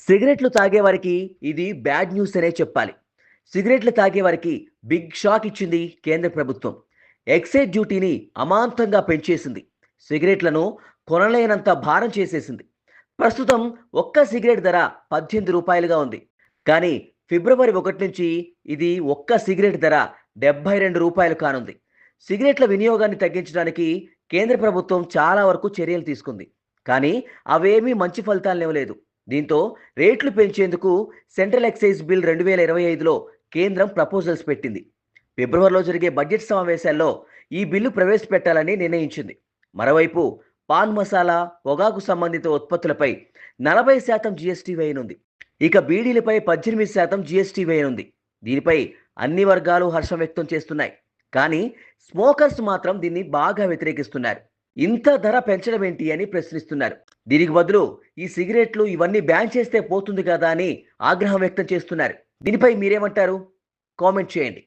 సిగరెట్లు తాగేవారికి ఇది bad news అనే చెప్పాలి. సిగరెట్లు తాగేవారికి బిగ్ షాక్ ఇచ్చింది కేంద్ర ప్రభుత్వం. ఎక్సైజ్ డ్యూటీని అమాంతంగా పెంచేసింది. సిగరెట్లను కొనలేనంత భారం చేసేసింది. ప్రస్తుతం ఒక్క సిగరెట్ ధర రూ. 18గా ఉంది. కానీ ఫిబ్రవరి 1 నుంచి ఇది ఒక్క సిగరెట్ ధర రూ. 72 కానుంది. సిగరెట్ల వినియోగాన్ని తగ్గించడానికి కేంద్ర ప్రభుత్వం చాలా వరకు చర్యలు తీసుకుంది. కానీ అవేమీ మంచి ఫలితాలనివ్వలేదు. దీంతో రేట్లు పెంచేందుకు సెంట్రల్ ఎక్సైజ్ బిల్ 2025లో కేంద్రం ప్రపోజల్స్ పెట్టింది. ఫిబ్రవరిలో జరిగే బడ్జెట్ సమావేశాల్లో ఈ బిల్లు ప్రవేశపెట్టాలని నిర్ణయించింది. మరోవైపు పాన్ మసాలా, పొగాకు సంబంధిత ఉత్పత్తులపై 40% జీఎస్టీ వేయనుంది. ఇక బీడీలపై 18% జీఎస్టీ వేయనుంది. దీనిపై అన్ని వర్గాలు హర్షం వ్యక్తం చేస్తున్నాయి. కానీ స్మోకర్స్ మాత్రం దీన్ని బాగా వ్యతిరేకిస్తున్నారు. ఇంత ధర పెంచడం ఏంటి అని ప్రశ్నిస్తున్నారు. దీనికి బదులు ఈ సిగరెట్లు ఇవన్నీ బ్యాన్ చేస్తే పోతుంది కదా అని ఆగ్రహం వ్యక్తం చేస్తున్నారు. దీనిపై మీరేమంటారు? కామెంట్ చేయండి.